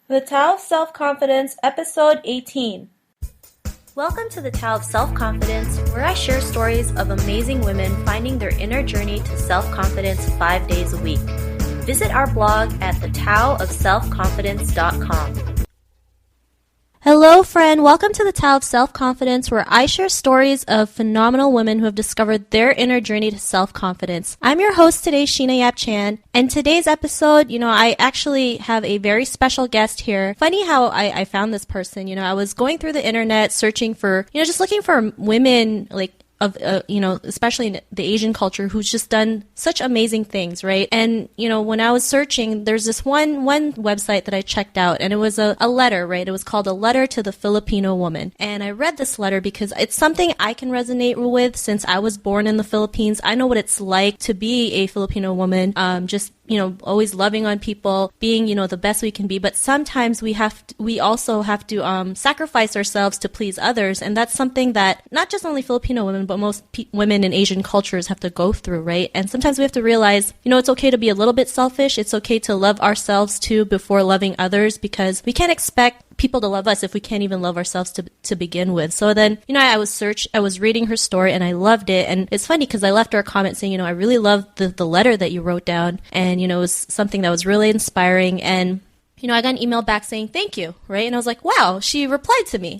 The Tao of Self-Confidence, Episode 18. Welcome to the Tao of Self-Confidence, where I share stories of amazing women finding their inner journey to self-confidence 5 days a week. Visit our blog at thetaoofselfconfidence.com. Hello, friend. Welcome to the Tao of Self-Confidence, where I share stories of phenomenal women who have discovered their inner journey to self-confidence. I'm your host today, Sheena Yap Chan, and today's episode, I actually have a very special guest here. Funny how I found this person. I was going through the internet searching for, just looking for women, especially in the Asian culture, who's just done such amazing things, right? And, when I was searching, there's this one website that I checked out, and it was a letter, right? It was called A Letter to the Filipino Woman. And I read this letter because it's something I can resonate with since I was born in the Philippines. I know what it's like to be a Filipino woman, always loving on people, being, the best we can be. But sometimes we also have to sacrifice ourselves to please others. And that's something that not just only Filipino women, but most women in Asian cultures have to go through, right? And sometimes we have to realize, it's okay to be a little bit selfish. It's okay to love ourselves too before loving others, because we can't expect people to love us if we can't even love ourselves to begin with. So then, I was reading her story and I loved it. And it's funny because I left her a comment saying, I really loved the letter that you wrote down. And, it was something that was really inspiring. And, I got an email back saying, thank you, right? And I was like, wow, she replied to me,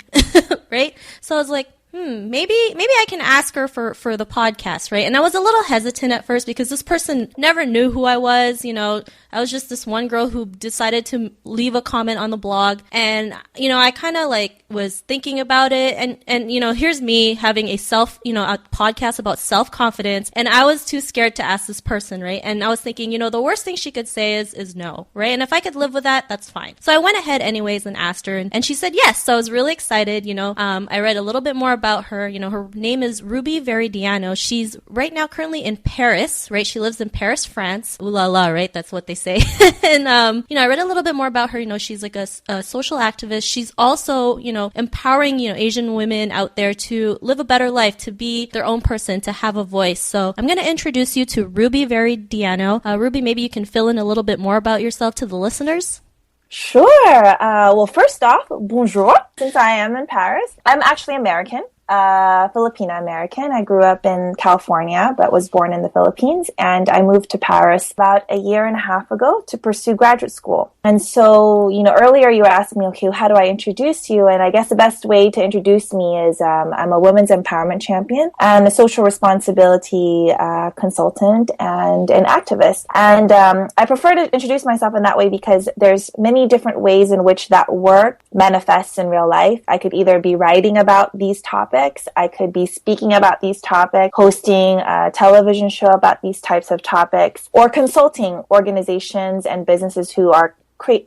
right? So I was like, maybe I can ask her for the podcast, right? And I was a little hesitant at first because this person never knew who I was. I was just this one girl who decided to leave a comment on the blog. And, I kind of was thinking about it. And here's me having a podcast about self-confidence. And I was too scared to ask this person, right? And I was thinking, the worst thing she could say is no, right? And if I could live with that, that's fine. So I went ahead anyways and asked her, and she said yes. So I was really excited. I read a little bit more about her. Her name is Ruby Veridiano. She's right now currently in Paris, right? She lives in Paris, France. Ooh la la, right? That's what they say. And, I read a little bit more about her. She's like a social activist. She's also, empowering, Asian women out there to live a better life, to be their own person, to have a voice. So I'm going to introduce you to Ruby Veridiano. Ruby, maybe you can fill in a little bit more about yourself to the listeners. Sure. Well, first off, bonjour. Since I am in Paris, I'm actually American. Filipino-American. I grew up in California, but was born in the Philippines, and I moved to Paris about a year and a half ago to pursue graduate school. And so, earlier you were asking me, okay, how do I introduce you? And I guess the best way to introduce me is I'm a women's empowerment champion and a social responsibility consultant and an activist. And I prefer to introduce myself in that way because there's many different ways in which that work manifests in real life. I could either be writing about these topics, I could be speaking about these topics, hosting a television show about these types of topics, or consulting organizations and businesses who are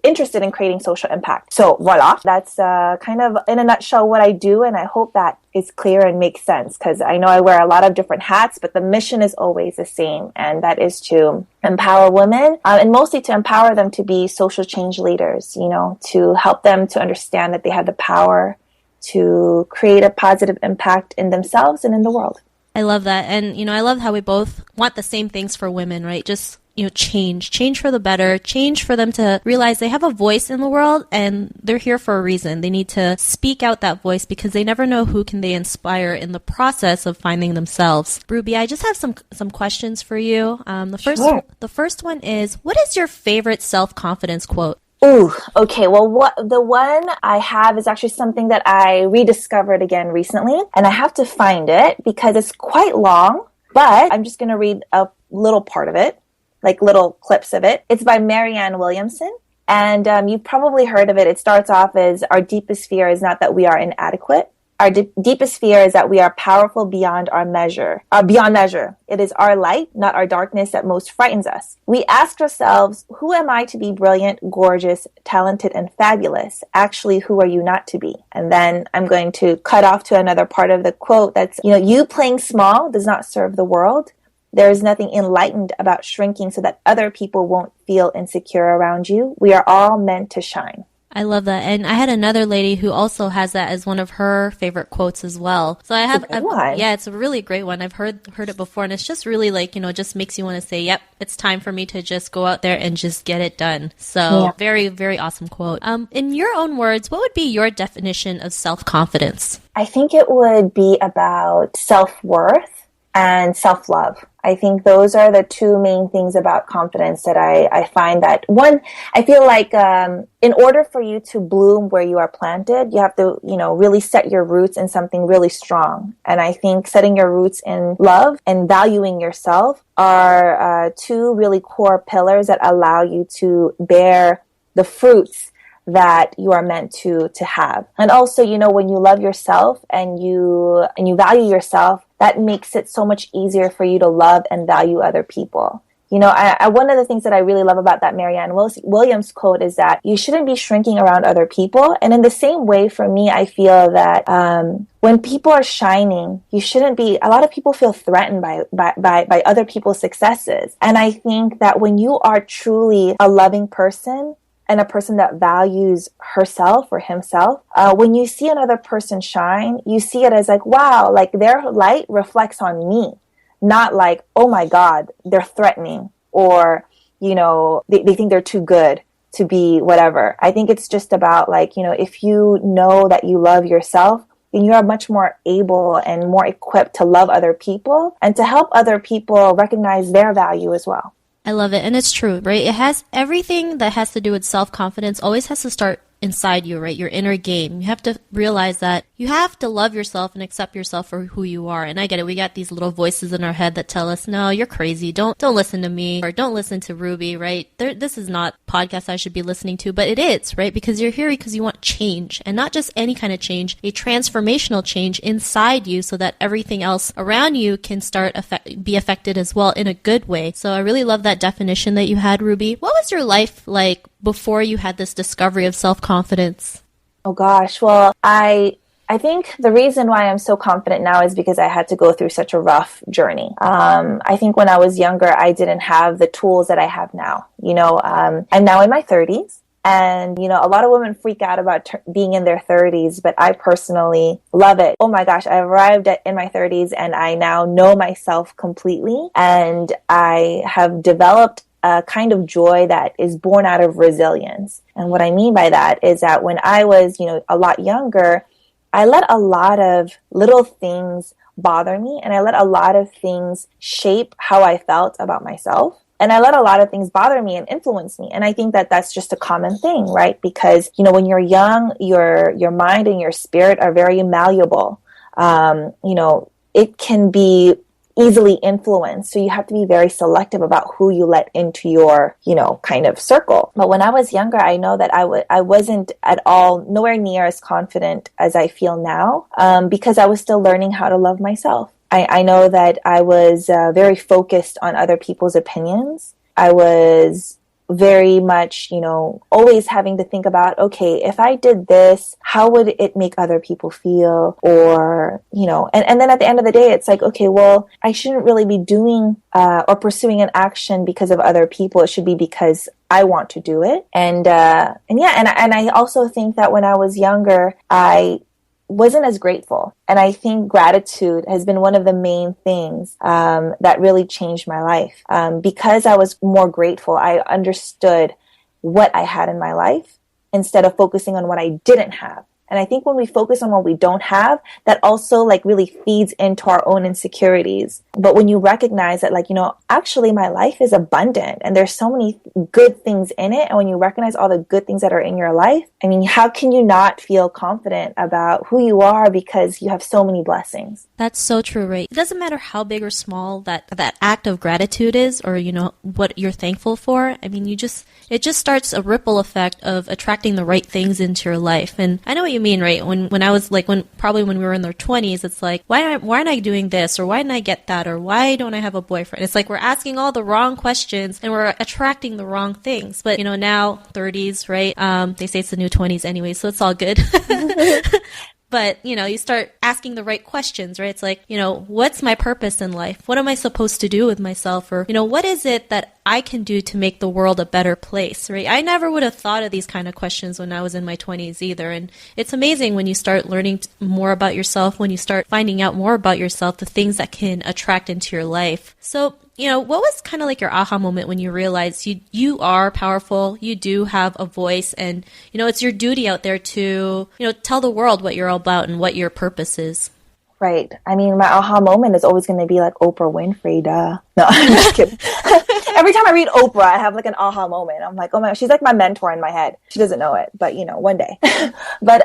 interested in creating social impact. So voila, that's kind of in a nutshell what I do, and I hope that is clear and makes sense, because I know I wear a lot of different hats, but the mission is always the same, and that is to empower women, and mostly to empower them to be social change leaders, to help them to understand that they have the power to create a positive impact in themselves and in the world. I love that. And, I love how we both want the same things for women, right? Just, change for the better, change for them to realize they have a voice in the world and they're here for a reason. They need to speak out that voice because they never know who can they inspire in the process of finding themselves. Ruby, I just have some questions for you. The first one is, what is your favorite self-confidence quote? Ooh, okay. Well, the one I have is actually something that I rediscovered again recently, and I have to find it because it's quite long, but I'm just going to read a little part of it, like little clips of it. It's by Marianne Williamson, and you've probably heard of it. It starts off as, our deepest fear is not that we are inadequate. Our deepest fear is that we are powerful beyond measure. It is our light, not our darkness, that most frightens us. We ask ourselves, who am I to be brilliant, gorgeous, talented, and fabulous? Actually, who are you not to be? And then I'm going to cut off to another part of the quote that's, you playing small does not serve the world. There is nothing enlightened about shrinking so that other people won't feel insecure around you. We are all meant to shine. I love that. And I had another lady who also has that as one of her favorite quotes as well. So yeah, it's a really great one. I've heard it before, and it's just really like, just makes you want to say, yep, it's time for me to just go out there and just get it done. So very, very awesome quote. In your own words, what would be your definition of self-confidence? I think it would be about self-worth and self-love. I think those are the two main things about confidence that I find that one, I feel like in order for you to bloom where you are planted, you have to, really set your roots in something really strong. And I think setting your roots in love and valuing yourself are two really core pillars that allow you to bear the fruits that you are meant to have. And also, when you love yourself and you value yourself, that makes it so much easier for you to love and value other people. One of the things that I really love about that Marianne Williams quote is that you shouldn't be shrinking around other people. And in the same way, for me, I feel that when people are shining, you shouldn't be. A lot of people feel threatened by other people's successes. And I think that when you are truly a loving person, and a person that values herself or himself, when you see another person shine, you see it as like, wow, like their light reflects on me, not like, oh my God, they're threatening, or, they think they're too good to be whatever. I think it's just about like, if you know that you love yourself, then you are much more able and more equipped to love other people and to help other people recognize their value as well. I love it. And it's true, right? It has everything that has to do with self-confidence always has to start inside you, right? Your inner game. You have to realize that you have to love yourself and accept yourself for who you are. And I get it. We got these little voices in our head that tell us, no, you're crazy. Don't listen to me, or don't listen to Ruby, right? This is not a podcast I should be listening to, but it is, right? Because you're here because you want change, and not just any kind of change, a transformational change inside you so that everything else around you can be affected as well in a good way. So I really love that definition that you had, Ruby. What was your life like before you had this discovery of self-confidence? Oh gosh, well, I think the reason why I'm so confident now is because I had to go through such a rough journey. I think when I was younger, I didn't have the tools that I have now. I'm now in my 30s. And, a lot of women freak out about being in their 30s, but I personally love it. Oh my gosh, I arrived in my 30s and I now know myself completely. And I have developed a kind of joy that is born out of resilience. And what I mean by that is that when I was, a lot younger, I let a lot of little things bother me, and I let a lot of things shape how I felt about myself. And I let a lot of things bother me and influence me. And I think that that's just a common thing, right? Because, when you're young, your mind and your spirit are very malleable. It can be easily influenced. So you have to be very selective about who you let into your, kind of circle. But when I was younger, I know that I wasn't at all, nowhere near as confident as I feel now, because I was still learning how to love myself. I know that I was very focused on other people's opinions. I was very much, always having to think about, okay, if I did this, how would it make other people feel? Or, and then at the end of the day, it's like, okay, well, I shouldn't really be doing or pursuing an action because of other people. It should be because I want to do it. And I also think that when I was younger, I wasn't as grateful. And I think gratitude has been one of the main things that really changed my life. Because I was more grateful, I understood what I had in my life instead of focusing on what I didn't have. And I think when we focus on what we don't have, that also really feeds into our own insecurities. But when you recognize that, actually my life is abundant and there's so many good things in it. And when you recognize all the good things that are in your life, how can you not feel confident about who you are because you have so many blessings? That's so true, right? It doesn't matter how big or small that act of gratitude is, or, what you're thankful for. It just starts a ripple effect of attracting the right things into your life. And I know what you mean, right? When I was when we were in our 20s, it's like, why aren't I doing this? Or why didn't I get that? Or why don't I have a boyfriend? It's like we're asking all the wrong questions and we're attracting the wrong things. But, now 30s, right? They say it's the new 20s anyway, so it's all good. But, you start asking the right questions, right? It's like, what's my purpose in life? What am I supposed to do with myself? Or, what is it that I can do to make the world a better place, right? I never would have thought of these kind of questions when I was in my 20s either. And it's amazing when you start learning more about yourself, when you start finding out more about yourself, the things that can attract into your life. So, what was kind of like your aha moment when you realized you are powerful, you do have a voice, and, it's your duty out there to, tell the world what you're all about and what your purpose is? Right. I mean, my aha moment is always going to be like Oprah Winfrey, duh. No, I'm just kidding. Every time I read Oprah, I have like an aha moment. I'm like, oh my, she's like my mentor in my head. She doesn't know it, but one day. But,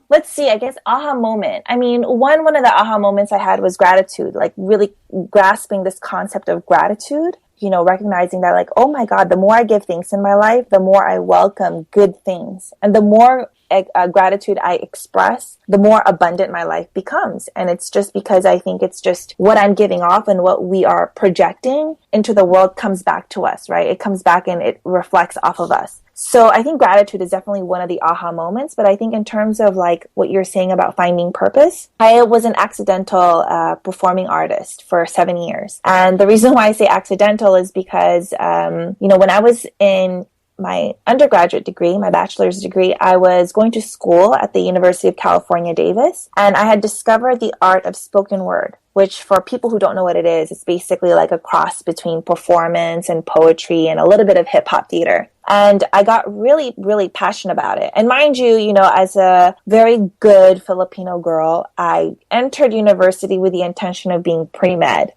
let's see, I guess aha moment. I mean, one of the aha moments I had was gratitude, like really grasping this concept of gratitude, recognizing that like, oh my God, the more I give thanks in my life, the more I welcome good things. And the more gratitude I express, the more abundant my life becomes. And it's just because I think it's just what I'm giving off and what we are projecting into the world comes back to us, right? It comes back and it reflects off of us. So I think gratitude is definitely one of the aha moments. But I think in terms of like what you're saying about finding purpose, I was an accidental performing artist for 7 years. And the reason why I say accidental is because, when I was in my undergraduate degree, my bachelor's degree, I was going to school at the University of California, Davis, and I had discovered the art of spoken word, which for people who don't know what it is, it's basically like a cross between performance and poetry and a little bit of hip hop theater. And I got really, really passionate about it. And mind you, as a very good Filipino girl, I entered university with the intention of being pre-med.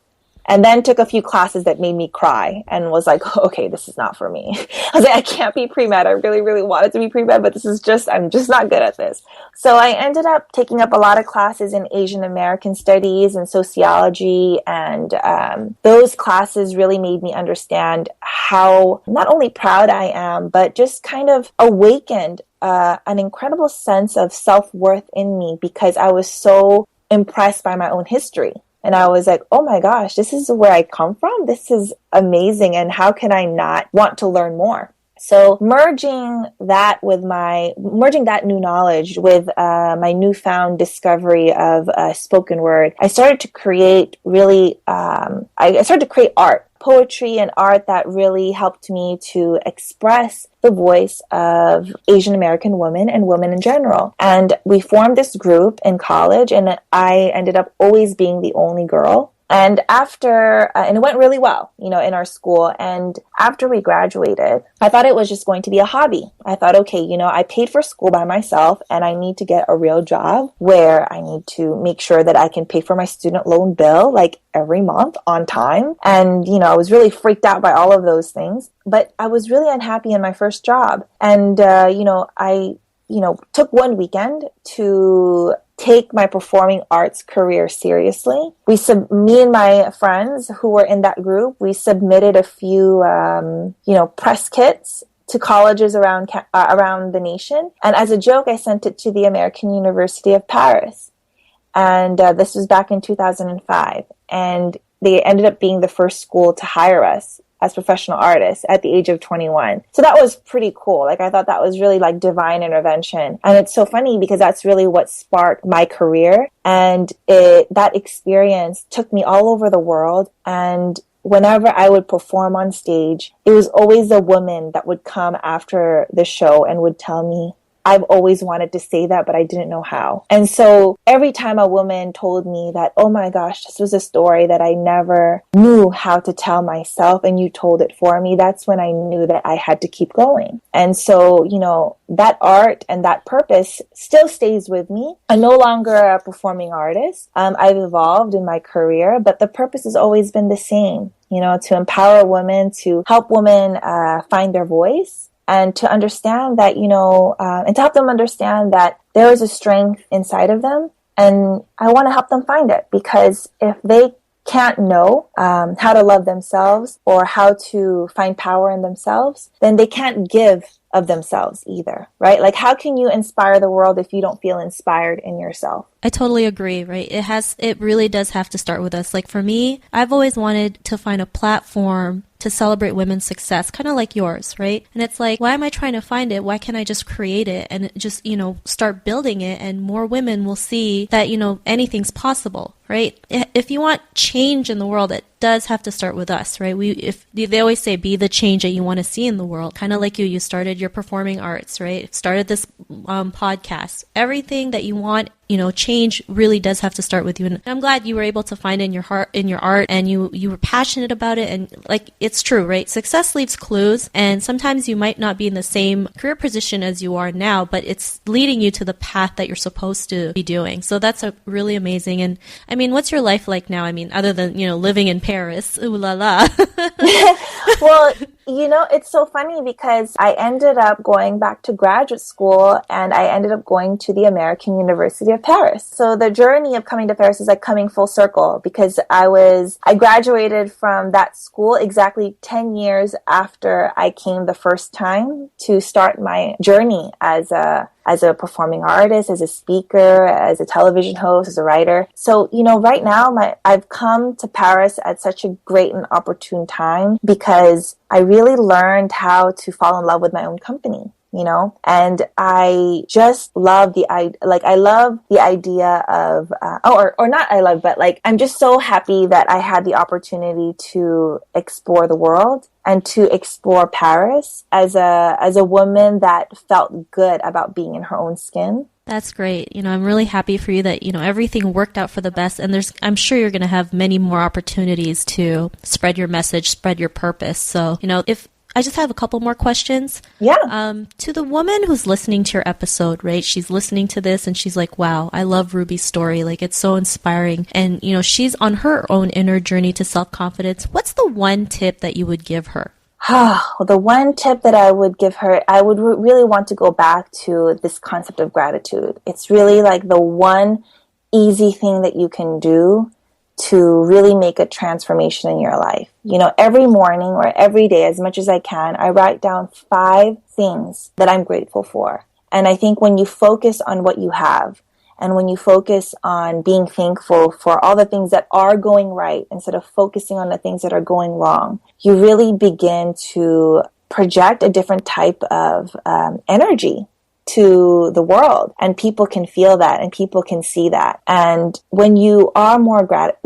And then took a few classes that made me cry and was like, okay, this is not for me. I was like, I can't be pre-med. I really, really wanted to be pre-med, but I'm just not good at this. So I ended up taking up a lot of classes in Asian American studies and sociology. And those classes really made me understand how not only proud I am, but just kind of awakened an incredible sense of self-worth in me because I was so impressed by my own history. And I was like, oh my gosh, this is where I come from. This is amazing. And how can I not want to learn more? So merging that new knowledge with my newfound discovery of spoken word, I started to create I started to create art. Poetry and art that really helped me to express the voice of Asian American women and women in general. And we formed this group in college, and I ended up always being the only girl. And and it went really well, in our school. And after we graduated, I thought it was just going to be a hobby. I thought, okay, I paid for school by myself and I need to get a real job where I need to make sure that I can pay for my student loan bill like every month on time. And, I was really freaked out by all of those things, but I was really unhappy in my first job. And, I took one weekend to take my performing arts career seriously. Me and my friends who were in that group, we submitted a few, press kits to colleges around the nation. And as a joke, I sent it to the American University of Paris. And this was back in 2005. And they ended up being the first school to hire us as professional artists at the age of 21. So that was pretty cool. Like, I thought that was really like divine intervention. And it's so funny because that's really what sparked my career. And that experience took me all over the world. And whenever I would perform on stage, it was always a woman that would come after the show and would tell me, I've always wanted to say that, but I didn't know how. And so every time a woman told me that, oh my gosh, this was a story that I never knew how to tell myself and you told it for me, that's when I knew that I had to keep going. And so, that art and that purpose still stays with me. I'm no longer a performing artist. I've evolved in my career, but the purpose has always been the same, to empower women, to help women find their voice. And to understand that, and to help them understand that there is a strength inside of them. And I want to help them find it, because if they can't know how to love themselves or how to find power in themselves, then they can't give of themselves either, right? Like, how can you inspire the world if you don't feel inspired in yourself? I totally agree, right? It really does have to start with us. Like for me, I've always wanted to find a platform to celebrate women's success, kind of like yours, right? And it's like, why am I trying to find it? Why can't I just create it and just, start building it, and more women will see that, anything's possible, right? If you want change in the world, it does have to start with us, right? If they always say, be the change that you want to see in the world. Kind of like you started your performing arts, right? Started this podcast. Everything that you want, change really does have to start with you. And I'm glad you were able to find in your heart, in your art, and you were passionate about it. And like, it's true, right? Success leaves clues, and sometimes you might not be in the same career position as you are now, but it's leading you to the path that you're supposed to be doing. So that's really amazing. And I mean, what's your life like now? I mean, other than, living in Paris, ooh la la. Well, it's so funny because I ended up going back to graduate school, and I ended up going to the American University of Paris. So the journey of coming to Paris is like coming full circle, because I graduated from that school exactly 10 years after I came the first time to start my journey as a performing artist, as a speaker, as a television host, as a writer. So, right now I've come to Paris at such a great and opportune time, because I really learned how to fall in love with my own company. And I just love I love the idea of, I'm just so happy that I had the opportunity to explore the world and to explore Paris as a woman that felt good about being in her own skin. That's great. I'm really happy for you that, everything worked out for the best. And I'm sure you're going to have many more opportunities to spread your message, spread your purpose. So, if I just have a couple more questions. Yeah. To the woman who's listening to your episode, right? She's listening to this and she's like, wow, I love Ruby's story. Like, it's so inspiring. And, she's on her own inner journey to self-confidence. What's the one tip that you would give her? The one tip that I would give her, I would really want to go back to this concept of gratitude. It's really like the one easy thing that you can do to really make a transformation in your life. Every morning or every day, as much as I can, I write down 5 things that I'm grateful for. And I think when you focus on what you have, and when you focus on being thankful for all the things that are going right, instead of focusing on the things that are going wrong, you really begin to project a different type of energy to the world, and people can feel that and people can see that. And when you are more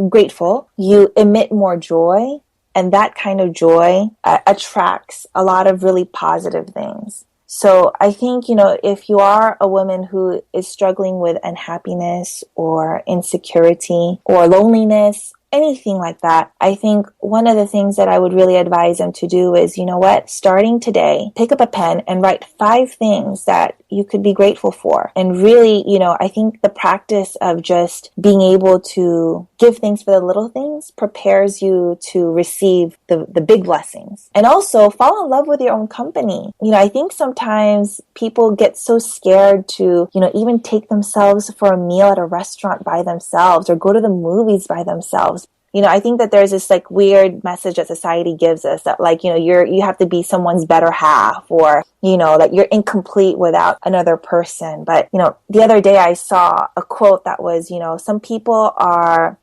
grateful, you emit more joy, and that kind of joy attracts a lot of really positive things. So I think, if you are a woman who is struggling with unhappiness or insecurity or loneliness, anything like that, I think one of the things that I would really advise them to do is, starting today, pick up a pen and write 5 things that you could be grateful for. And really, I think the practice of just being able to give thanks for the little things prepares you to receive the big blessings. And also fall in love with your own company. I think sometimes people get so scared to, even take themselves for a meal at a restaurant by themselves or go to the movies by themselves. I think that there's this like weird message that society gives us that like, you have to be someone's better half, or, that you're incomplete without another person. But, the other day I saw a quote that was, some people are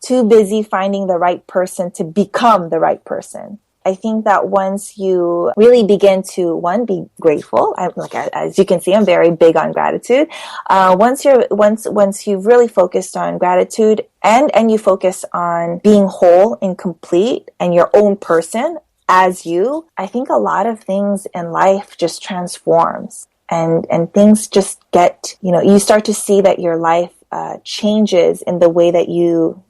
too busy finding the right person to become the right person. I think that once you really begin to, one, be grateful, as you can see, I'm very big on gratitude. Once you've really focused on gratitude and you focus on being whole and complete and your own person as you, I think a lot of things in life just transforms, and things just get, you start to see that your life changes in the way that you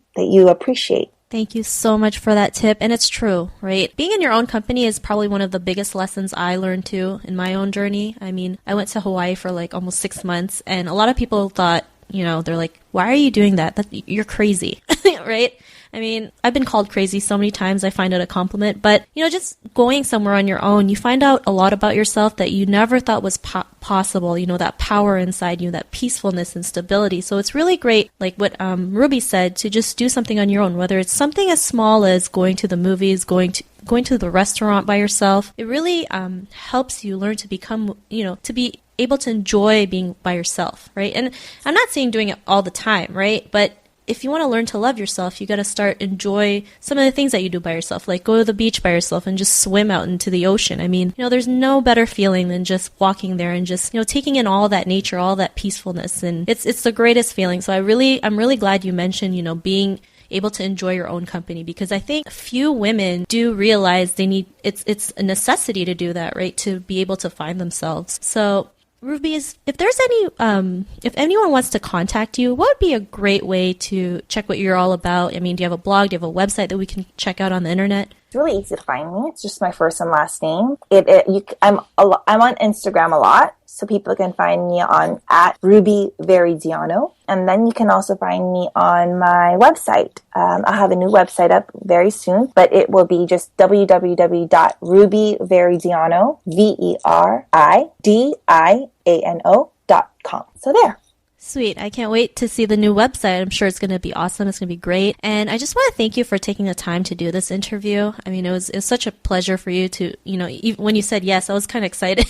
appreciate. Thank you so much for that tip. And it's true, right? Being in your own company is probably one of the biggest lessons I learned too in my own journey. I mean, I went to Hawaii for like almost 6 months, and a lot of people thought, they're like, why are you doing that? You're crazy, right? I mean, I've been called crazy so many times, I find it a compliment. But, just going somewhere on your own, you find out a lot about yourself that you never thought was possible. That power inside you, that peacefulness and stability. So it's really great, like what Ruby said, to just do something on your own, whether it's something as small as going to the movies, going to the restaurant by yourself. It really helps you learn to become, to be able to enjoy being by yourself, right? And I'm not saying doing it all the time, right? But if you want to learn to love yourself, you got to start enjoy some of the things that you do by yourself, like go to the beach by yourself and just swim out into the ocean. I mean, there's no better feeling than just walking there and just, taking in all that nature, all that peacefulness. And it's the greatest feeling. So I'm really glad you mentioned, being able to enjoy your own company, because I think few women do realize it's a necessity to do that, right? To be able to find themselves. So Ruby, if there's if anyone wants to contact you, what would be a great way to check what you're all about? I mean, do you have a blog? Do you have a website that we can check out on the internet? It's really easy to find me. It's just my first and last name. I'm on Instagram a lot, so people can find me on @Veridiano, and then you can also find me on my website. I'll have a new website up very soon, but it will be just www.rubyveridiano.com. So there. Sweet. I can't wait to see the new website. I'm sure it's going to be awesome. It's going to be great. And I just want to thank you for taking the time to do this interview. I mean, it was such a pleasure for you to, even when you said yes, I was kind of excited.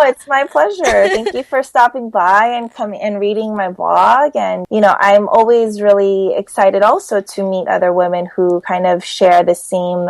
It's my pleasure. Thank you for stopping by and coming and reading my blog. And, I'm always really excited also to meet other women who kind of share the same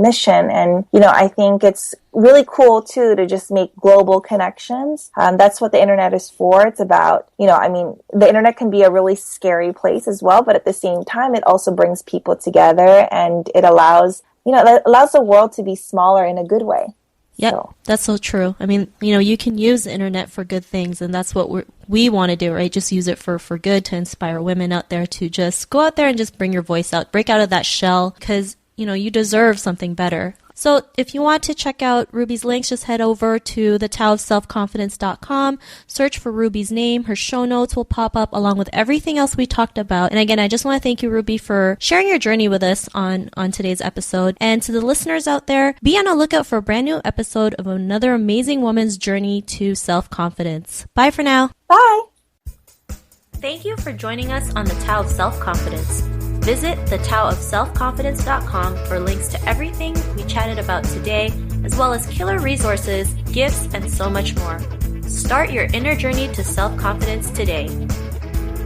mission. And, I think it's really cool too to just make global connections. That's what the internet is for. It's about, the internet can be a really scary place as well, but at the same time, it also brings people together, and it allows the world to be smaller in a good way. Yeah, that's so true. I mean, you can use the internet for good things, and that's what we want to do, right? Just use it for good, to inspire women out there to just go out there and just bring your voice out, break out of that shell, because, you deserve something better. So if you want to check out Ruby's links, just head over to thetaoofselfconfidence.com, search for Ruby's name. Her show notes will pop up along with everything else we talked about. And again, I just want to thank you, Ruby, for sharing your journey with us on today's episode. And to the listeners out there, be on a lookout for a brand new episode of another amazing woman's journey to self-confidence. Bye for now. Bye. Thank you for joining us on the Tao of Self-Confidence. Visit thetaoofselfconfidence.com for links to everything we chatted about today, as well as killer resources, gifts, and so much more. Start your inner journey to self-confidence today.